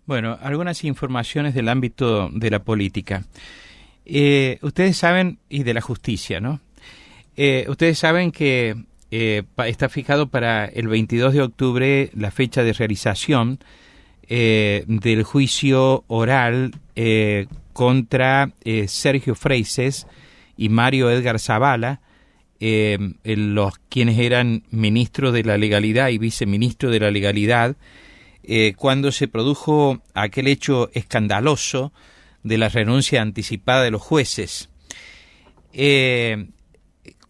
Bueno, algunas informaciones del ámbito de la política. Ustedes saben, y de la justicia, ¿no? Ustedes saben que está fijado para el 22 de octubre la fecha de realización del juicio oral contra Sergio Freyses y Mario Edgar Zavala, los quienes eran ministro de la legalidad y viceministro de la legalidad, cuando se produjo aquel hecho escandaloso de la renuncia anticipada de los jueces.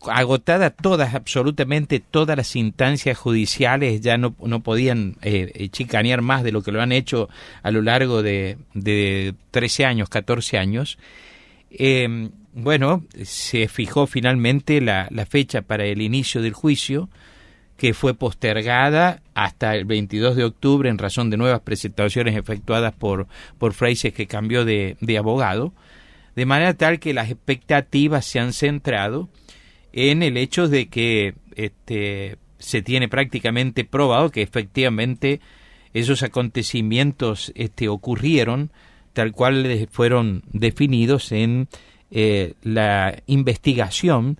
Agotada absolutamente todas las instancias judiciales, ya no podían chicanear más de lo que lo han hecho a lo largo de 13 años, 14 años. Bueno, se fijó finalmente la fecha para el inicio del juicio, que fue postergada hasta el 22 de octubre en razón de nuevas presentaciones efectuadas por Freyses, que cambió de abogado, de manera tal que las expectativas se han centrado en el hecho de que se tiene prácticamente probado que efectivamente esos acontecimientos ocurrieron tal cual fueron definidos en la investigación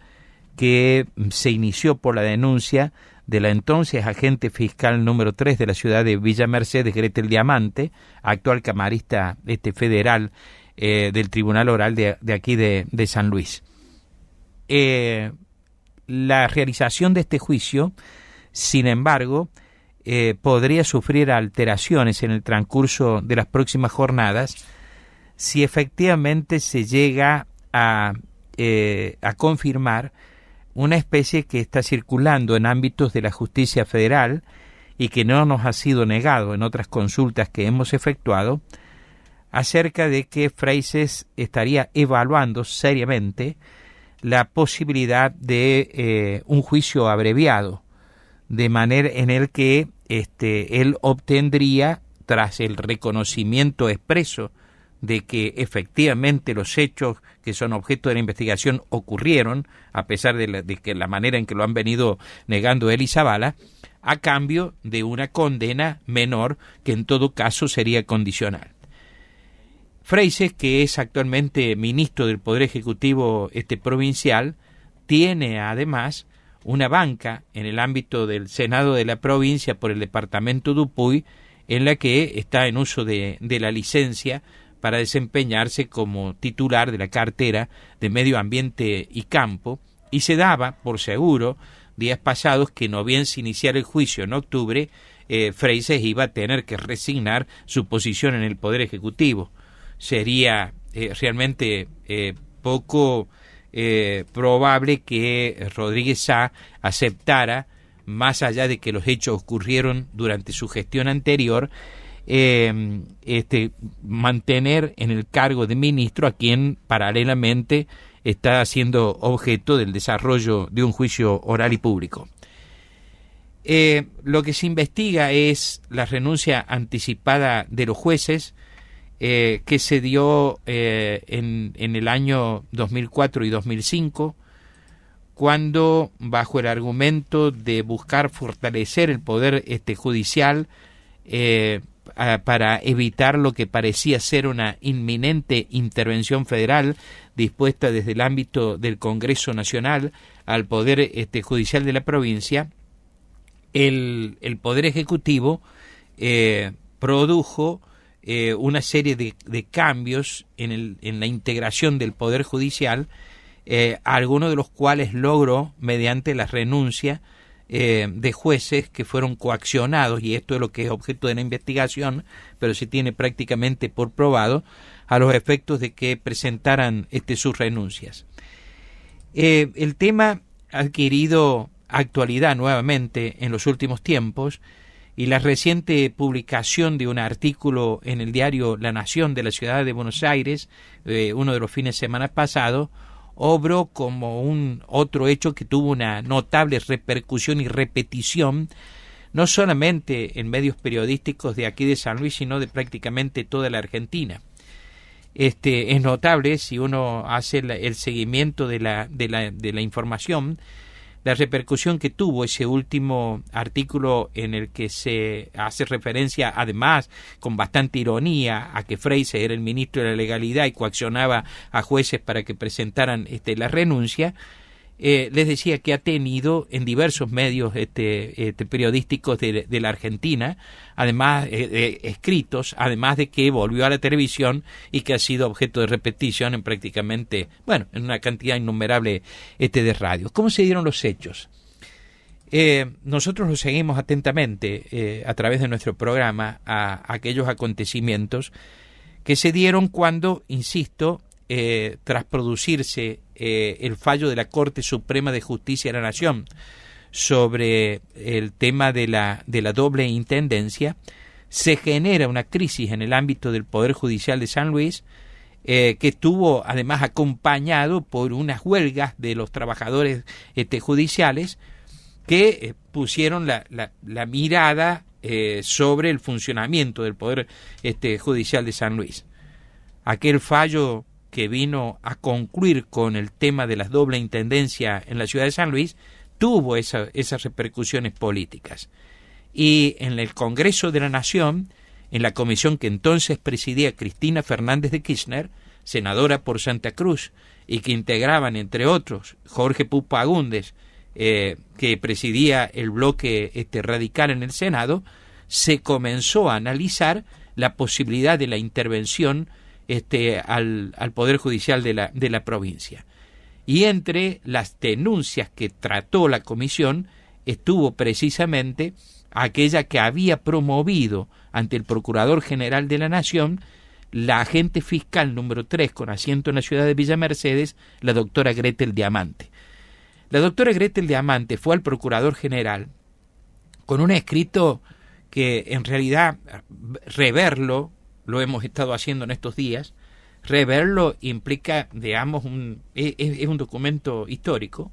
que se inició por la denuncia de la entonces agente fiscal número 3 de la ciudad de Villa Mercedes, Gretel Diamante, actual camarista federal del Tribunal Oral de aquí de San Luis. La realización de este juicio, sin embargo, podría sufrir alteraciones en el transcurso de las próximas jornadas si efectivamente se llega a confirmar una especie que está circulando en ámbitos de la justicia federal y que no nos ha sido negado en otras consultas que hemos efectuado, acerca de que Freyses estaría evaluando seriamente la posibilidad de un juicio abreviado, de manera en el que él obtendría, tras el reconocimiento expreso de que efectivamente los hechos que son objeto de la investigación ocurrieron, a pesar de que la manera en que lo han venido negando él y Zavala, a cambio de una condena menor que en todo caso sería condicional. Freyses, que es actualmente ministro del Poder Ejecutivo provincial, tiene además una banca en el ámbito del Senado de la provincia por el departamento Dupuy, en la que está en uso de la licencia para desempeñarse como titular de la cartera de Medio Ambiente y Campo, y se daba por seguro días pasados que no bien se iniciara el juicio en octubre, Freyses iba a tener que resignar su posición en el Poder Ejecutivo. Sería realmente poco probable que Rodríguez Sá aceptara, más allá de que los hechos ocurrieron durante su gestión anterior, mantener en el cargo de ministro a quien paralelamente está siendo objeto del desarrollo de un juicio oral y público. Lo que se investiga es la renuncia anticipada de los jueces, que se dio en el año 2004 y 2005, cuando, bajo el argumento de buscar fortalecer el poder judicial, para evitar lo que parecía ser una inminente intervención federal dispuesta desde el ámbito del Congreso Nacional al Poder Judicial de la provincia, el Poder Ejecutivo produjo una serie de cambios en la integración del Poder Judicial, algunos de los cuales logró mediante la renuncia de jueces que fueron coaccionados, y esto es lo que es objeto de la investigación, pero se tiene prácticamente por probado, a los efectos de que presentaran sus renuncias. El tema ha adquirido actualidad nuevamente en los últimos tiempos, y la reciente publicación de un artículo en el diario La Nación de la ciudad de Buenos Aires, uno de los fines de semana pasado, obró como un otro hecho que tuvo una notable repercusión y repetición, no solamente en medios periodísticos de aquí de San Luis, sino de prácticamente toda la Argentina. Es notable, si uno hace el seguimiento de la información, la repercusión que tuvo ese último artículo en el que se hace referencia, además, con bastante ironía, a que Freyse era el ministro de la legalidad y coaccionaba a jueces para que presentaran la renuncia. Les decía que ha tenido en diversos medios periodísticos de la Argentina, además escritos, además de que volvió a la televisión y que ha sido objeto de repetición en prácticamente, bueno, en una cantidad innumerable de radios. ¿Cómo se dieron los hechos? Nosotros lo seguimos atentamente a través de nuestro programa a aquellos acontecimientos que se dieron cuando, insisto, tras producirse el fallo de la Corte Suprema de Justicia de la Nación sobre el tema de la doble intendencia, se genera una crisis en el ámbito del Poder Judicial de San Luis, que estuvo además acompañado por unas huelgas de los trabajadores judiciales que pusieron la mirada sobre el funcionamiento del Poder Judicial de San Luis. Aquel fallo que vino a concluir con el tema de la doble intendencia en la ciudad de San Luis, tuvo esas repercusiones políticas. Y en el Congreso de la Nación, en la comisión que entonces presidía Cristina Fernández de Kirchner, senadora por Santa Cruz, y que integraban, entre otros, Jorge Pupo Agúndez, que presidía el bloque radical en el Senado, se comenzó a analizar la posibilidad de la intervención al Poder Judicial de la provincia. Y entre las denuncias que trató la comisión estuvo precisamente aquella que había promovido ante el Procurador General de la Nación la agente fiscal número 3 con asiento en la ciudad de Villa Mercedes, la doctora Gretel Diamante. La doctora Gretel Diamante fue al Procurador General con un escrito que en realidad reverlo, lo hemos estado haciendo en estos días, reverlo implica, digamos, es un documento histórico,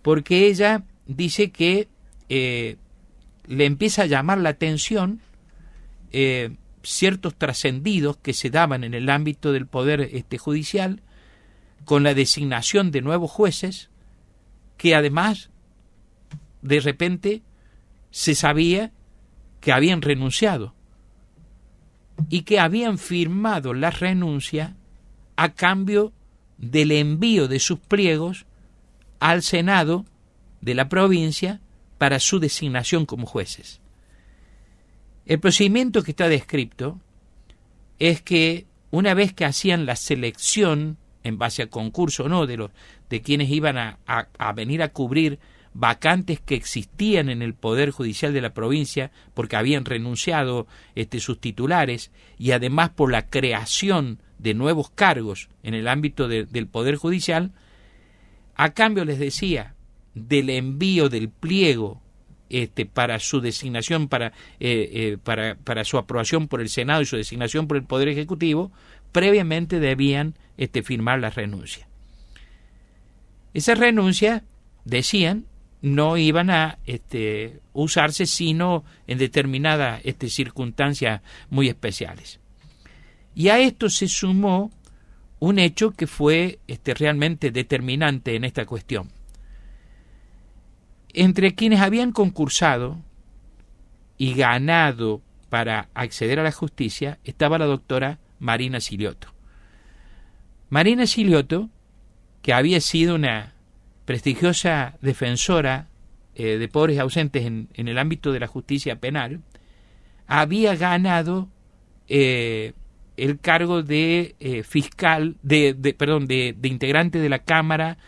porque ella dice que le empieza a llamar la atención ciertos trascendidos que se daban en el ámbito del Poder Judicial, con la designación de nuevos jueces, que además, de repente, se sabía que habían renunciado y que habían firmado la renuncia a cambio del envío de sus pliegos al Senado de la provincia para su designación como jueces. El procedimiento que está descrito es que una vez que hacían la selección en base a concurso o no de quienes iban a venir a cubrir vacantes que existían en el Poder Judicial de la provincia porque habían renunciado sus titulares, y además por la creación de nuevos cargos en el ámbito del Poder Judicial, a cambio, les decía, del envío del pliego para su designación, para su aprobación por el Senado y su designación por el Poder Ejecutivo, previamente debían firmar la renuncia. Esa renuncia, decían, no iban a usarse sino en determinadas circunstancias muy especiales. Y a esto se sumó un hecho que fue realmente determinante en esta cuestión. Entre quienes habían concursado y ganado para acceder a la justicia estaba la doctora Marina Silioto. Marina Silioto, que había sido una prestigiosa defensora de pobres ausentes en el ámbito de la justicia penal, había ganado el cargo de fiscal, de integrante de la Cámara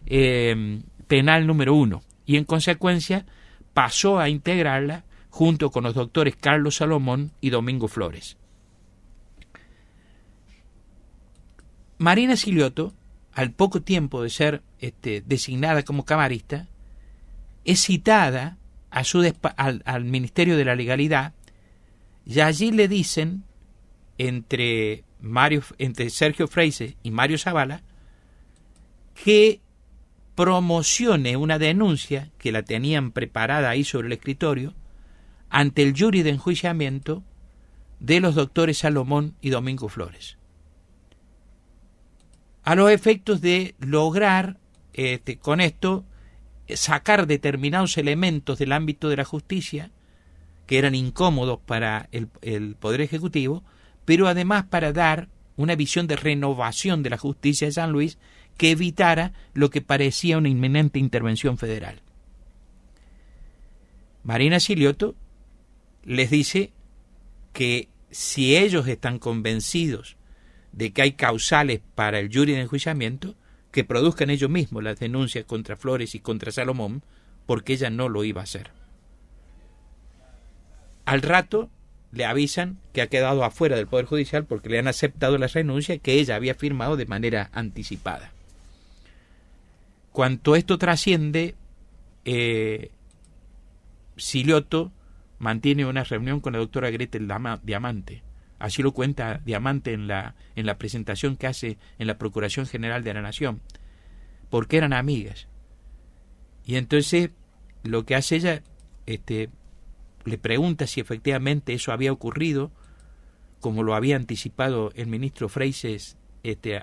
Penal número 1, y en consecuencia pasó a integrarla junto con los doctores Carlos Salomón y Domingo Flores. Marina Silioto, al poco tiempo de ser designada como camarista, es citada al Ministerio de la Legalidad, y allí le dicen, entre Sergio Freyse y Mario Zavala, que promocione una denuncia que la tenían preparada ahí sobre el escritorio ante el jury de enjuiciamiento de los doctores Salomón y Domingo Flores, a los efectos de lograr con esto sacar determinados elementos del ámbito de la justicia que eran incómodos para el Poder Ejecutivo, pero además para dar una visión de renovación de la justicia de San Luis que evitara lo que parecía una inminente intervención federal. Marina Silioto les dice que si ellos están convencidos de que hay causales para el jury de enjuiciamiento, que produzcan ellos mismos las denuncias contra Flores y contra Salomón, porque ella no lo iba a hacer. Al rato le avisan que ha quedado afuera del Poder Judicial porque le han aceptado la renuncia que ella había firmado de manera anticipada. Cuanto esto trasciende, Silioto mantiene una reunión con la doctora Gretel Diamante. Así lo cuenta Diamante en la presentación que hace en la Procuración General de la Nación, porque eran amigas. Y entonces lo que hace ella, le pregunta si efectivamente eso había ocurrido, como lo había anticipado el ministro Freyses,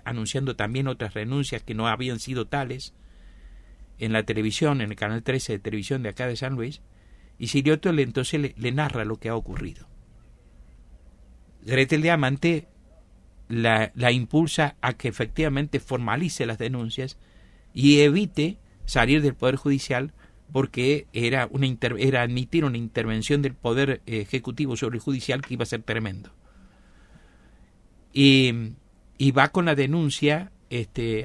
anunciando también otras renuncias que no habían sido tales en la televisión, en el canal 13 de televisión de acá de San Luis, y Silioto entonces le narra lo que ha ocurrido. Gretel Diamante la impulsa a que efectivamente formalice las denuncias y evite salir del Poder Judicial, porque era admitir una intervención del Poder Ejecutivo sobre el Judicial que iba a ser tremendo. Y va con la denuncia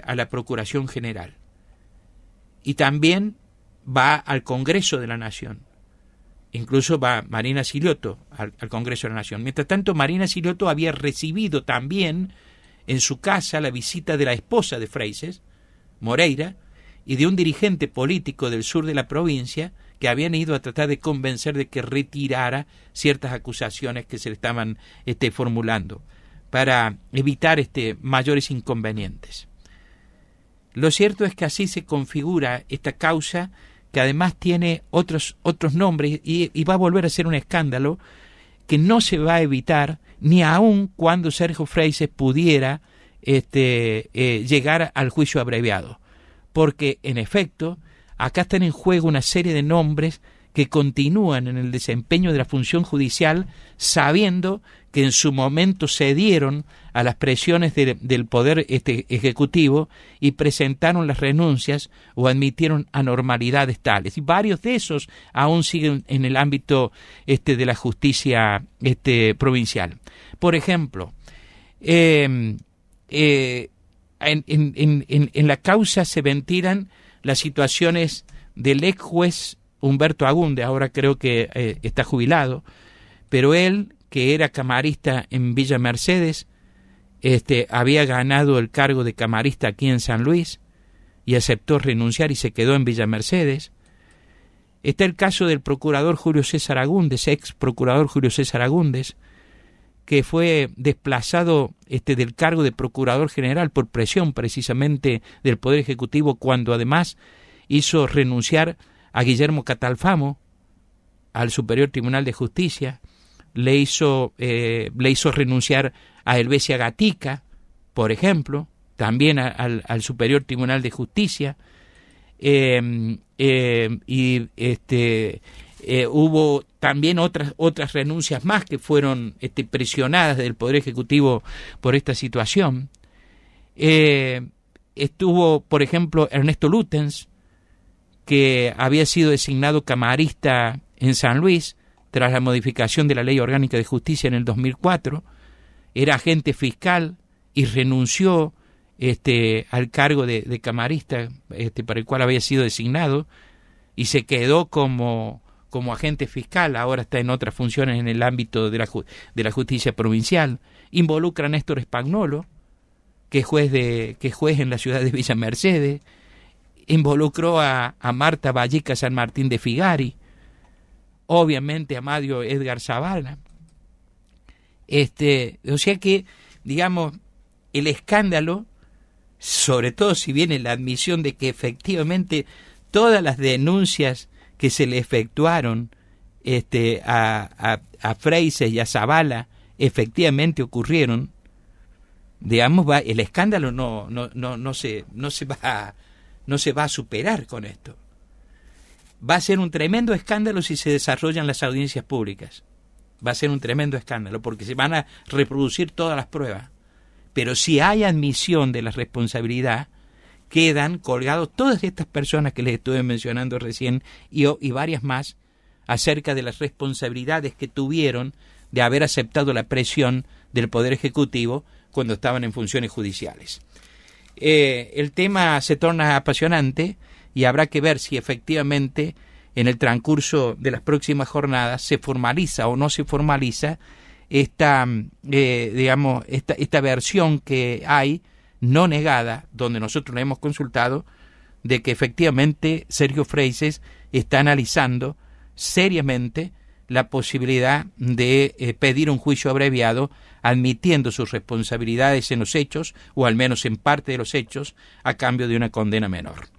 a la Procuración General. Y también va al Congreso de la Nación. Incluso va Marina Silioto al Congreso de la Nación. Mientras tanto, Marina Silioto había recibido también en su casa la visita de la esposa de Freyses, Moreira, y de un dirigente político del sur de la provincia que habían ido a tratar de convencer de que retirara ciertas acusaciones que se le estaban formulando para evitar mayores inconvenientes. Lo cierto es que así se configura esta causa, que además tiene otros nombres y va a volver a ser un escándalo que no se va a evitar ni aun cuando Sergio Freyses pudiera llegar al juicio abreviado, porque en efecto acá están en juego una serie de nombres que continúan en el desempeño de la función judicial, sabiendo que en su momento cedieron a las presiones del Poder Ejecutivo y presentaron las renuncias o admitieron anormalidades tales. Y varios de esos aún siguen en el ámbito de la justicia provincial. Por ejemplo, en la causa se ventilan las situaciones del ex juez Humberto Agunde, ahora creo que está jubilado, pero él, que era camarista en Villa Mercedes, había ganado el cargo de camarista aquí en San Luis y aceptó renunciar y se quedó en Villa Mercedes. Está el caso del procurador Julio César Agúndez, ex procurador Julio César Agúndez, que fue desplazado del cargo de procurador general por presión precisamente del Poder Ejecutivo, cuando además hizo renunciar a Guillermo Catalfamo al Superior Tribunal de Justicia, le hizo renunciar a Helvecia Gatica, por ejemplo, también al Superior Tribunal de Justicia, hubo también otras renuncias más que fueron presionadas del Poder Ejecutivo por esta situación. Estuvo, por ejemplo, Ernesto Lutens, que había sido designado camarista en San Luis tras la modificación de la Ley Orgánica de Justicia en el 2004, era agente fiscal y renunció al cargo de camarista para el cual había sido designado y se quedó como agente fiscal, ahora está en otras funciones en el ámbito de la justicia provincial. Involucra a Néstor Spagnolo, que es juez en la ciudad de Villa Mercedes. Involucró a Marta Vallica San Martín de Figari, obviamente a Mario Edgar Zavala. O sea que, digamos, el escándalo, sobre todo si viene la admisión de que efectivamente todas las denuncias que se le efectuaron a Freyses y a Zavala efectivamente ocurrieron, digamos, el escándalo no se va a superar con esto. va a ser un tremendo escándalo si se desarrollan las audiencias públicas. Va a ser un tremendo escándalo porque se van a reproducir todas las pruebas. Pero si hay admisión de la responsabilidad, quedan colgados todas estas personas que les estuve mencionando recién y varias más acerca de las responsabilidades que tuvieron de haber aceptado la presión del Poder Ejecutivo cuando estaban en funciones judiciales. El tema se torna apasionante y habrá que ver si efectivamente en el transcurso de las próximas jornadas se formaliza o no se formaliza esta versión que hay, no negada, donde nosotros la hemos consultado, de que efectivamente Sergio Freyses está analizando seriamente la posibilidad de pedir un juicio abreviado, admitiendo sus responsabilidades en los hechos, o al menos en parte de los hechos, a cambio de una condena menor.